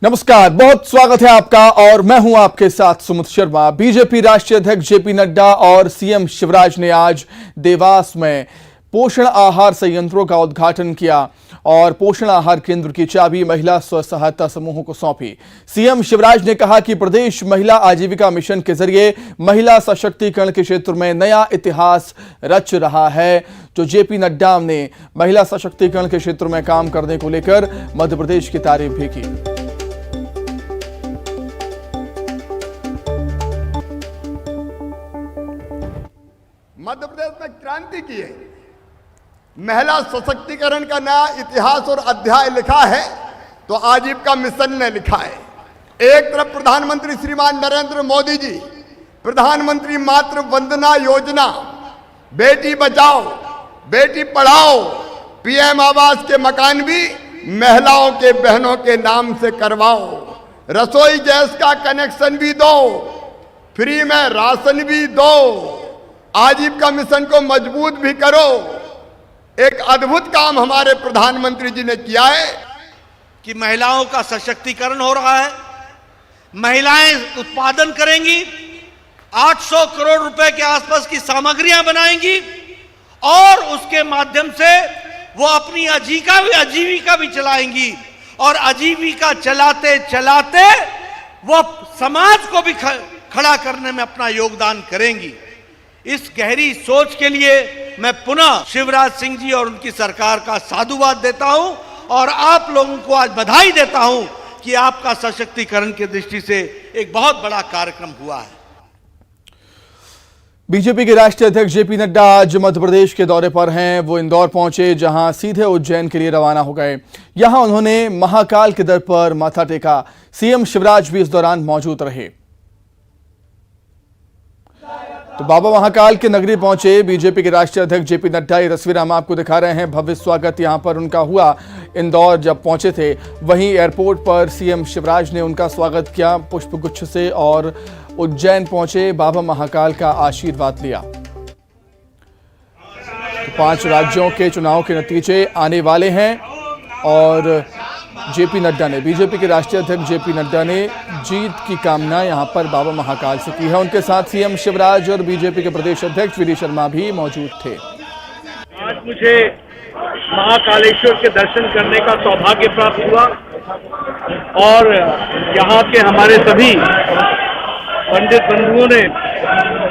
नमस्कार, बहुत स्वागत है आपका और मैं हूं आपके साथ सुमित शर्मा। बीजेपी राष्ट्रीय अध्यक्ष जेपी नड्डा और सीएम शिवराज ने आज देवास में पोषण आहार संयंत्रों का उद्घाटन किया और पोषण आहार केंद्र की चाबी महिला स्व सहायता समूहों को सौंपी। सीएम शिवराज ने कहा कि प्रदेश महिला आजीविका मिशन के जरिए महिला सशक्तिकरण के क्षेत्र में नया इतिहास रच रहा है। जो जेपी नड्डा ने महिला सशक्तिकरण के क्षेत्र में काम करने को लेकर मध्य प्रदेश की तारीफ भी की। मध्य प्रदेश में क्रांति की है, महिला सशक्तिकरण का नया इतिहास और अध्याय लिखा है तो आजीविका मिशन ने लिखा है। एक तरफ प्रधानमंत्री श्रीमान नरेंद्र मोदी जी प्रधानमंत्री मातृ वंदना योजना, बेटी बचाओ बेटी पढ़ाओ, पीएम आवास के मकान भी महिलाओं के बहनों के नाम से करवाओ, रसोई गैस का कनेक्शन भी दो, फ्री में राशन भी दो, आजीविका मिशन को मजबूत भी करो। एक अद्भुत काम हमारे प्रधानमंत्री जी ने किया है कि महिलाओं का सशक्तिकरण हो रहा है। महिलाएं उत्पादन करेंगी, 800 करोड़ रुपए के आसपास की सामग्रियां बनाएंगी और उसके माध्यम से वो अपनी आजीविका भी चलाएंगी और आजीविका चलाते चलाते वो समाज को भी खड़ा करने में अपना योगदान करेंगी। इस गहरी सोच के लिए मैं पुनः शिवराज सिंह जी और उनकी सरकार का साधुवाद देता हूं और आप लोगों को आज बधाई देता हूं कि आपका सशक्तिकरण की दृष्टि से एक बहुत बड़ा कार्यक्रम हुआ है। बीजेपी के राष्ट्रीय अध्यक्ष जेपी नड्डा आज मध्य प्रदेश के दौरे पर हैं। वो इंदौर पहुंचे, जहां सीधे उज्जैन के लिए रवाना हो गए। यहां उन्होंने महाकाल के दर पर माथा टेका। सीएम शिवराज भी इस दौरान मौजूद रहे। तो बाबा महाकाल के नगरी पहुंचे बीजेपी के राष्ट्रीय अध्यक्ष जेपी नड्डा। ये तस्वीर हम आपको दिखा रहे हैं। भव्य स्वागत यहां पर उनका हुआ। इंदौर जब पहुंचे थे, वहीं एयरपोर्ट पर सीएम शिवराज ने उनका स्वागत किया पुष्पगुच्छ से और उज्जैन पहुंचे, बाबा महाकाल का आशीर्वाद लिया। तो 5 राज्यों के चुनाव के नतीजे आने वाले हैं और जेपी नड्डा ने, बीजेपी के राष्ट्रीय अध्यक्ष जेपी नड्डा ने जीत की कामना यहां पर बाबा महाकाल से की है। उनके साथ सीएम शिवराज और बीजेपी के प्रदेश अध्यक्ष वी डी शर्मा भी मौजूद थे। आज मुझे महाकालेश्वर के दर्शन करने का सौभाग्य प्राप्त हुआ और यहाँ के हमारे सभी पंडित बंधुओं ने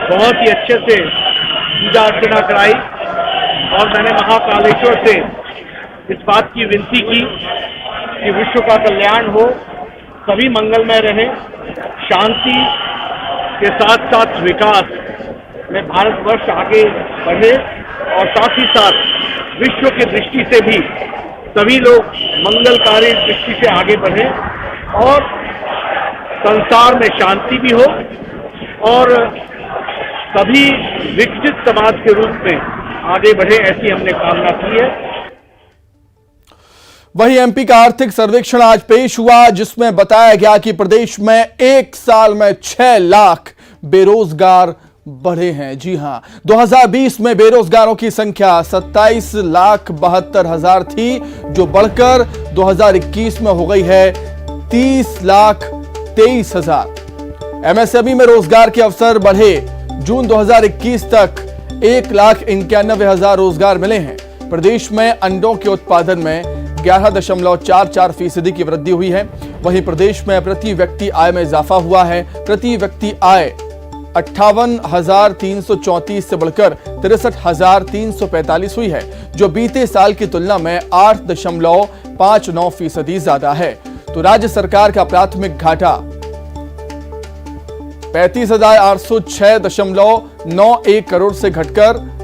बहुत ही अच्छे से पूजा अर्चना कराई और मैंने महाकालेश्वर से इस बात की विनती की कि विश्व का कल्याण हो, सभी मंगलमय रहे, शांति के साथ साथ विकास में भारतवर्ष आगे बढ़े और साथ ही साथ विश्व की दृष्टि से भी सभी लोग मंगलकारी दृष्टि से आगे बढ़े और संसार में शांति भी हो और सभी विकसित समाज के रूप में आगे बढ़े, ऐसी हमने कामना की है। वहीं एमपी का आर्थिक सर्वेक्षण आज पेश हुआ, जिसमें बताया गया कि प्रदेश में एक साल में 6 लाख बेरोजगार बढ़े हैं। जी हां, 2020 में बेरोजगारों की संख्या 27,72,000 थी, जो बढ़कर 2021 में हो गई है 30,23,000। एमएसएमई में रोजगार के अवसर बढ़े। जून 2021 तक 1,91,000 रोजगार मिले हैं। प्रदेश में अंडों के उत्पादन में 11.44% की वृद्धि हुई है। वहीं प्रदेश में प्रति व्यक्ति आय में इजाफा हुआ है। प्रति व्यक्ति आय 58,334 से बढ़कर 63,345 हुई है, जो बीते साल की तुलना में 8.59% ज्यादा है। तो राज्य सरकार का प्राथमिक घाटा 35,806.91 करोड़ से घटकर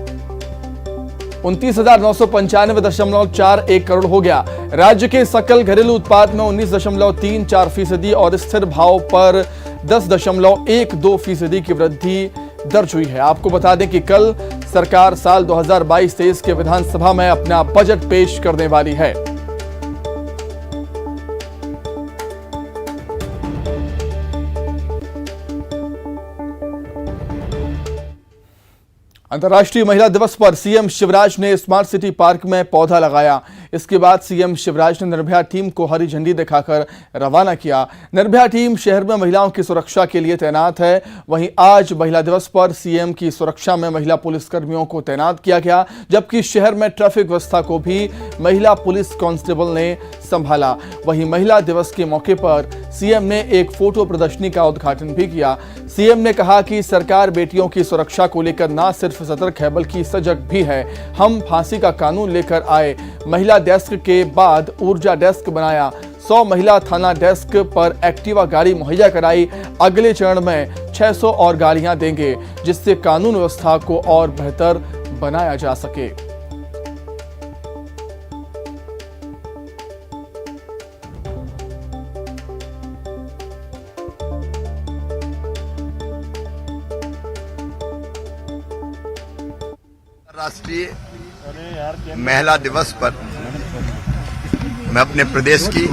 29,995.41 करोड़ हो गया। राज्य के सकल घरेलू उत्पाद में 19.34% और स्थिर भाव पर 10.12% की वृद्धि दर्ज हुई है। आपको बता दें कि कल सरकार साल 2022-23 के विधानसभा में अपना बजट पेश करने वाली है। अंतर्राष्ट्रीय महिला दिवस पर सीएम शिवराज ने स्मार्ट सिटी पार्क में पौधा लगाया। इसके बाद सीएम शिवराज ने निर्भया टीम को हरी झंडी दिखाकर रवाना किया। निर्भया टीम शहर में महिलाओं की सुरक्षा के लिए तैनात है। वहीं आज महिला दिवस पर सीएम की सुरक्षा में महिला पुलिसकर्मियों को तैनात किया गया, जबकि शहर में ट्रैफिक व्यवस्था को भी महिला पुलिस कांस्टेबल ने संभाला। वहीं महिला दिवस के मौके पर सीएम ने एक फोटो प्रदर्शनी का उद्घाटन भी किया। सीएम ने कहा कि सरकार बेटियों की सुरक्षा को लेकर न सिर्फ सतर्क है बल्कि सजग भी है। हम फांसी का कानून लेकर आए, महिला डेस्क के बाद ऊर्जा डेस्क बनाया, 100 महिला थाना डेस्क पर एक्टिवा गाड़ी मुहैया कराई। अगले चरण में 600 और गाड़ियां देंगे, जिससे कानून व्यवस्था को और बेहतर बनाया जा सके। राष्ट्रीय महिला दिवस पर मैं अपने प्रदेश की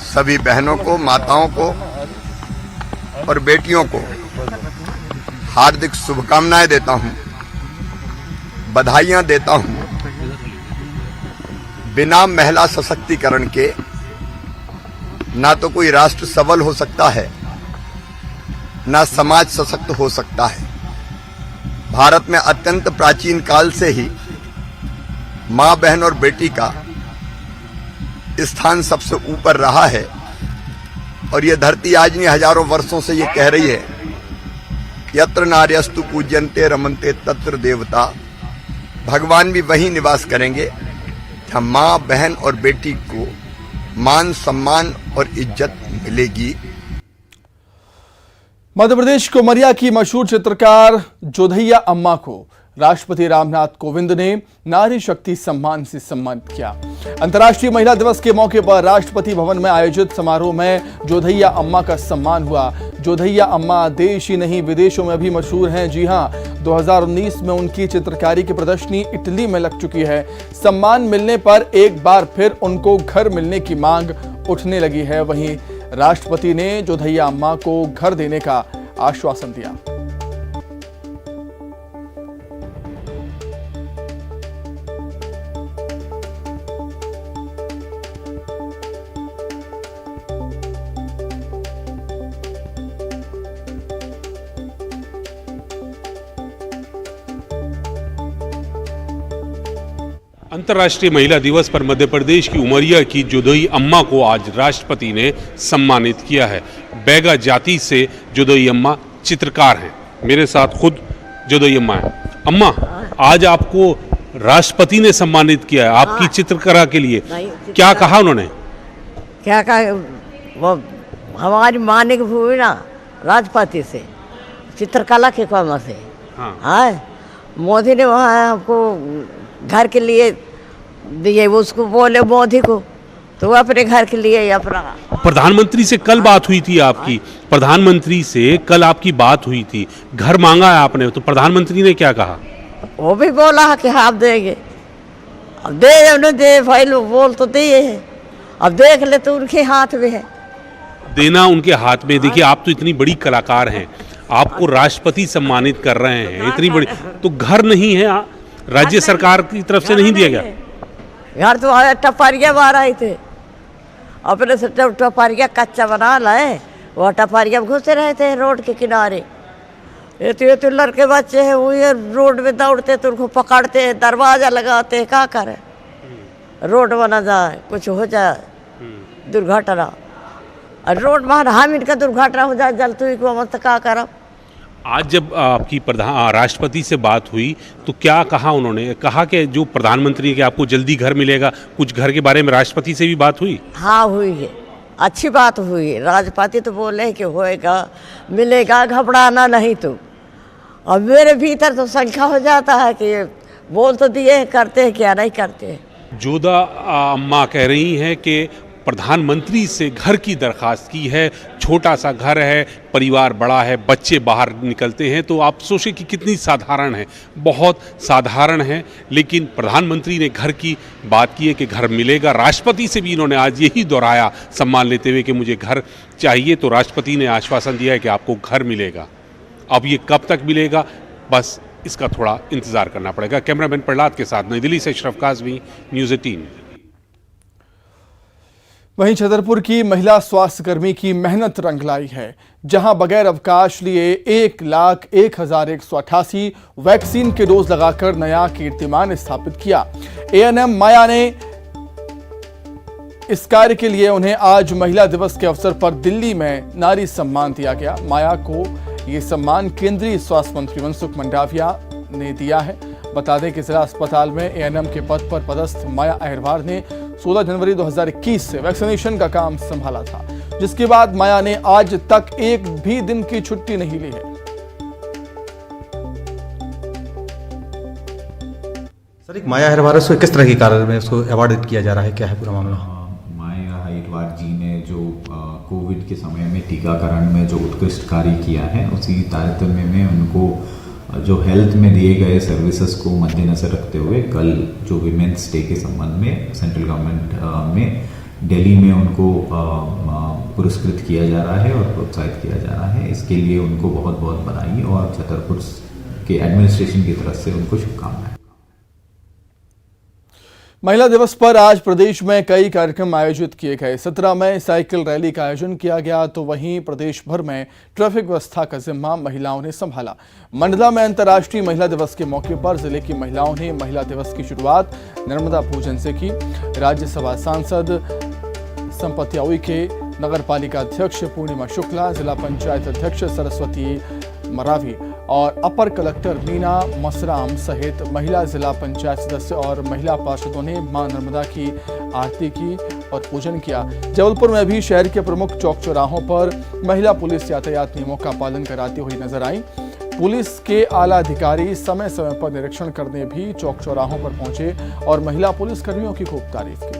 सभी बहनों को, माताओं को और बेटियों को हार्दिक शुभकामनाएं देता हूं, बधाइयां देता हूं। बिना महिला सशक्तिकरण के ना तो कोई राष्ट्र सबल हो सकता है, ना समाज सशक्त हो सकता है। भारत में अत्यंत प्राचीन काल से ही मां, बहन और बेटी का स्थान सबसे ऊपर रहा है और यह धरती आज नहीं हजारों वर्षों से ये कह रही है, यत्र नार्यस्तु पूज्यन्ते रमन्ते तत्र देवता। भगवान भी वहीं निवास करेंगे जहां मां, बहन और बेटी को मान, सम्मान और इज्जत मिलेगी। मध्य प्रदेश को उमरिया की मशहूर चित्रकार जोधैया अम्मा को राष्ट्रपति रामनाथ कोविंद ने नारी शक्ति सम्मान से सम्मानित किया। अंतर्राष्ट्रीय महिला दिवस के मौके पर राष्ट्रपति भवन में आयोजित समारोह में जोधैया अम्मा का सम्मान हुआ। जोधैया अम्मा देश ही नहीं विदेशों में भी मशहूर हैं। जी हां, 2019 में उनकी चित्रकारी की प्रदर्शनी इटली में लग चुकी है। सम्मान मिलने पर एक बार फिर उनको घर मिलने की मांग उठने लगी है। वहीं राष्ट्रपति ने जोधैया अम्मा को घर देने का आश्वासन दिया। अंतर्राष्ट्रीय महिला दिवस पर मध्य प्रदेश की उमरिया की जोधई अम्मा को आज राष्ट्रपति ने सम्मानित किया है। बैगा जाति से जोधई अम्मा चित्रकार हैं। मेरे साथ खुद जोधई अम्मा है। अम्मा, आज आपको राष्ट्रपति ने सम्मानित किया है आपकी चित्रकला के लिए। क्या कहा उन्होंने? क्या कहा? वो हमारी माने की हुई ना राष्ट्रपति से, चित्रकला के काम से। हाँ, मोदी ने वहाँ हमको घर के लिए दिए, उसको बोले मोदी को, तो वो अपने घर के लिए अपना। प्रधानमंत्री से कल बात हुई थी आपकी, प्रधानमंत्री से कल आपकी बात हुई थी, घर मांगा है आपने, तो प्रधानमंत्री ने क्या कहा? वो भी बोला कि हाँ आप देंगे। अब दे उन्हें दे फाइल बोल तो दिए है, अब देख ले तो उनके हाथ में है, देना उनके हाथ में। देखिए, आप तो इतनी बड़ी कलाकार हैं, आपको राष्ट्रपति सम्मानित कर रहे हैं, इतनी बड़ी, तो घर नहीं है, राज्य सरकार की तरफ से नहीं दिया गया? घर तो टपारिया मार आए थे, अपने से टपारिया कच्चा बना लाए, वो टपारिया घुसे रहे थे रोड के किनारे। ये तो लड़के बच्चे हैं, वो ये रोड में दौड़ते तो उनको पकड़ते, दरवाजा लगाते, क्या करे, रोड बना जाए, कुछ हो जाए दुर्घटना, और रोड में हम इनका दुर्घटना हो जाए जलतुई को मत क्या करब। आज जब आपकी राष्ट्रपति से बात हुई तो क्या कहा उन्होंने? कहा कि जो प्रधानमंत्री के आपको जल्दी घर मिलेगा, कुछ घर के बारे में राष्ट्रपति से भी बात हुई? हाँ हुई है, अच्छी बात हुई है। राष्ट्रपति तो बोले कि होएगा, मिलेगा, घबराना नहीं। तो अब मेरे भीतर तो संख्या हो जाता है कि बोल तो दिए, करते हैं क्या नहीं करते। जोधा अम्मा कह रही हैं कि प्रधानमंत्री से घर की दरखास्त की है, छोटा सा घर है, परिवार बड़ा है, बच्चे बाहर निकलते हैं, तो आप सोचें कि कितनी साधारण है, बहुत साधारण है, लेकिन प्रधानमंत्री ने घर की बात की है कि घर मिलेगा। राष्ट्रपति से भी इन्होंने आज यही दोहराया सम्मान लेते हुए कि मुझे घर चाहिए, तो राष्ट्रपति ने आश्वासन दिया है कि आपको घर मिलेगा। अब ये कब तक मिलेगा बस इसका थोड़ा इंतजार करना पड़ेगा। कैमरामैन प्रहलाद के साथ नई दिल्ली से अशरफ काज़मी, न्यूज़ 18। वहीं छतरपुर की महिला स्वास्थ्यकर्मी की मेहनत रंग लाई है, जहां बगैर अवकाश लिए 1,01,188 वैक्सीन के डोज लगाकर नया कीर्तिमान स्थापित किया। एएनएम माया ने इस कार्य के लिए उन्हें आज महिला दिवस के अवसर पर दिल्ली में नारी सम्मान दिया गया। माया को ये सम्मान केंद्रीय स्वास्थ्य मंत्री मनसुख मंडाविया ने दिया है। बता दें कि जिला अस्पताल में एएनएम के पद पर पदस्थ माया अहिरवार ने 16 जनवरी 2021 से वैक्सीनेशन का काम संभाला था, जिसके बाद माया ने आज तक एक भी दिन की छुट्टी नहीं ली है। सर, एक माया अहिरवार को किस तरह के कार्य में उसको अवार्डित किया जा रहा है, क्या है पूरा मामला? माया अहिरवार जी ने जो कोविड के समय में टीकाकरण में जो उत्कृष्ट कार्य किया है, उसी तारतम्य में उनको जो हेल्थ में दिए गए सर्विसेज को मद्देनजर रखते हुए कल जो विमेंस डे के संबंध में सेंट्रल गवर्नमेंट में दिल्ली में उनको पुरस्कृत किया जा रहा है और प्रोत्साहित किया जा रहा है। इसके लिए उनको बहुत बहुत बधाई और छतरपुर के एडमिनिस्ट्रेशन की तरफ से उनको शुभकामनाएं। महिला दिवस पर आज प्रदेश में कई कार्यक्रम आयोजित किए गए। 17 में साइकिल रैली का आयोजन किया गया, तो वहीं प्रदेश भर में ट्रैफिक व्यवस्था का जिम्मा महिलाओं ने संभाला। मंडला में अंतर्राष्ट्रीय महिला दिवस के मौके पर जिले की महिलाओं ने महिला दिवस की शुरुआत नर्मदा पूजन से की। राज्यसभा सांसद संपत्ति ओई के नगर पालिका अध्यक्ष पूर्णिमा शुक्ला, जिला पंचायत अध्यक्ष सरस्वती मरावी और अपर कलेक्टर मीना मसराम सहित महिला जिला पंचायत सदस्य और महिला पार्षदों ने मां नर्मदा की आरती की और पूजन किया। जबलपुर में भी शहर के प्रमुख चौक चौराहों पर महिला पुलिस यातायात नियमों का पालन कराती हुई नजर आई। पुलिस के आला अधिकारी समय समय पर निरीक्षण करने भी चौक चौराहों पर पहुंचे और महिला पुलिस कर्मियों की खूब तारीफ की।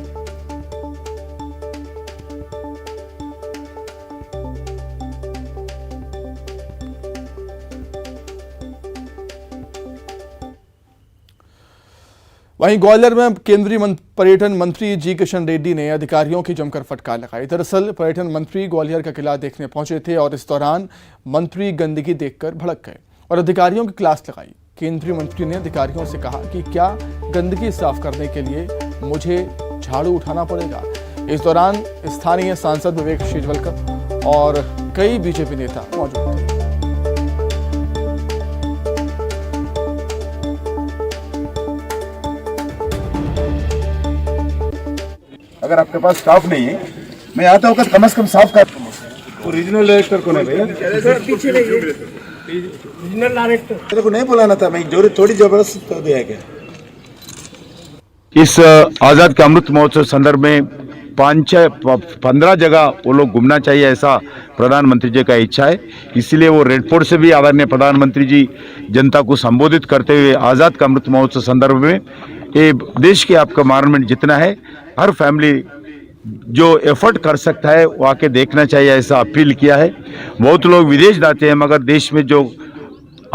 वहीं ग्वालियर में केंद्रीय पर्यटन मंत्री जी किशन रेड्डी ने अधिकारियों की जमकर फटकार लगाई। दरअसल पर्यटन मंत्री ग्वालियर का किला देखने पहुंचे थे और इस दौरान मंत्री गंदगी देखकर भड़क गए और अधिकारियों की क्लास लगाई। केंद्रीय मंत्री ने अधिकारियों से कहा कि क्या गंदगी साफ करने के लिए मुझे झाड़ू उठाना पड़ेगा। इस दौरान स्थानीय सांसद विवेक शेजवलकर और कई बीजेपी नेता मौजूद थे। अगर आपके पास स्टाफ नहीं है, मैं आता हूँ कम से कम साफ कर। रीजनल डायरेक्टर कौन है भैया? पीछे रीजनल डायरेक्टर तेरे को नहीं बुलाना था, मैं थोड़ी जबरदस्त कर दिया क्या? इस आजाद का अमृत महोत्सव संदर्भ में 5-15 जगह वो लोग घूमना चाहिए, ऐसा प्रधानमंत्री जी का इच्छा है। इसलिए वो रेड फोर्ट से भी आदरणीय प्रधानमंत्री जी जनता को संबोधित करते हुए आजाद का अमृत महोत्सव संदर्भ में ये देश के आपका एनवायरनमेंट जितना है, हर फैमिली जो एफर्ट कर सकता है वो आके देखना चाहिए, ऐसा अपील किया है। बहुत लोग विदेश जाते हैं मगर देश में जो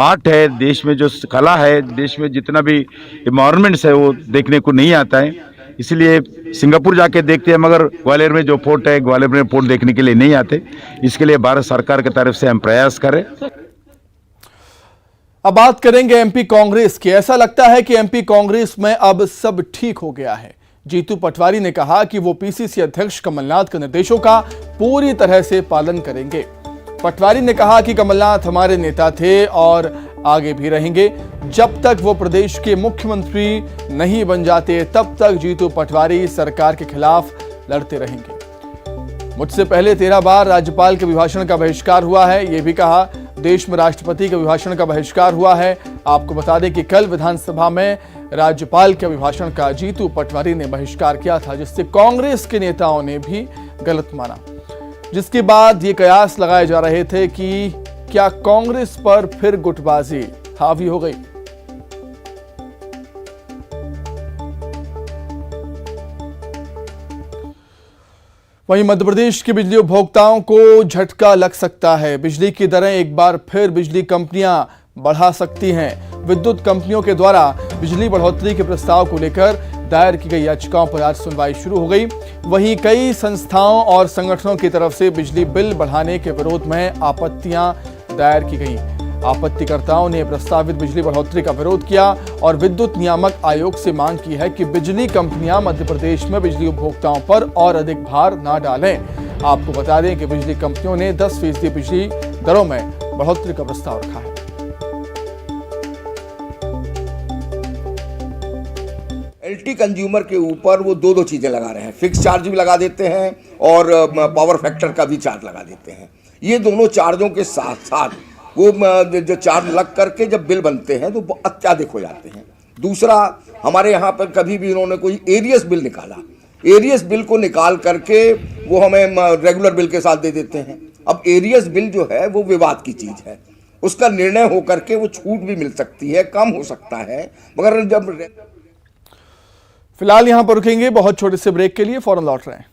आर्ट है, देश में जो कला है, देश में जितना भी एनवायरनमेंट्स है वो देखने को नहीं आता है। इसलिए सिंगापुर जाके देखते हैं मगर ग्वालियर में जो फोर्ट है, ग्वालियर में फोर्ट देखने के लिए नहीं आते। इसके लिए भारत सरकार की तरफ से हम प्रयास करें। अब बात करेंगे एमपी कांग्रेस की। ऐसा लगता है कि एमपी कांग्रेस में अब सब ठीक हो गया है। जीतू पटवारी ने कहा कि वो पीसीसी अध्यक्ष कमलनाथ के निर्देशों का पूरी तरह से पालन करेंगे। पटवारी ने कहा कि कमलनाथ हमारे नेता थे और आगे भी रहेंगे। जब तक वो प्रदेश के मुख्यमंत्री नहीं बन जाते तब तक जीतू पटवारी सरकार के खिलाफ लड़ते रहेंगे। मुझसे पहले 13 बार राज्यपाल के अभिभाषण का बहिष्कार हुआ है। ये भी कहा देश में राष्ट्रपति के अभिभाषण का बहिष्कार हुआ है। आपको बता दें कि कल विधानसभा में राज्यपाल के अभिभाषण का जीतू पटवारी ने बहिष्कार किया था, जिससे कांग्रेस के नेताओं ने भी गलत माना, जिसके बाद ये कयास लगाए जा रहे थे कि क्या कांग्रेस पर फिर गुटबाजी हावी हो गई। वहीं मध्य प्रदेश के बिजली उपभोक्ताओं को झटका लग सकता है। बिजली की दरें एक बार फिर बिजली कंपनियां बढ़ा सकती हैं। विद्युत कंपनियों के द्वारा बिजली बढ़ोतरी के प्रस्ताव को लेकर दायर की गई याचिकाओं पर आज सुनवाई शुरू हो गई। वहीं कई संस्थाओं और संगठनों की तरफ से बिजली बिल बढ़ाने के विरोध में आपत्तियां दायर की गई। आपत्तिकर्ताओं ने प्रस्तावित बिजली बढ़ोतरी का विरोध किया और विद्युत नियामक आयोग से मांग की है कि बिजली कंपनियां मध्य प्रदेश में बिजली उपभोक्ताओं पर और अधिक भार न डालें। आपको बता दें कि बिजली कंपनियों ने 10% बिजली दरों में बढ़ोतरी का प्रस्ताव रखा है। एलटी कंज्यूमर के ऊपर वो दो चीजें लगा रहे हैं, फिक्स चार्ज भी लगा देते हैं और पावर फैक्टर का भी चार्ज लगा देते हैं। ये दोनों चार्जों के साथ साथ वो जो चार्ज लग करके जब बिल बनते हैं तो अत्याधिक हो जाते हैं। दूसरा, हमारे यहाँ पर कभी भी इन्होंने कोई एरियस बिल निकाला, एरियस बिल को निकाल करके वो हमें रेगुलर बिल के साथ दे देते हैं। अब एरियस बिल जो है वो विवाद की चीज है, उसका निर्णय होकर के वो छूट भी मिल सकती है, कम हो सकता है, मगर जब फिलहाल यहां पर रुकेंगे बहुत छोटे से ब्रेक के लिए, फौरन लौट रहे हैं।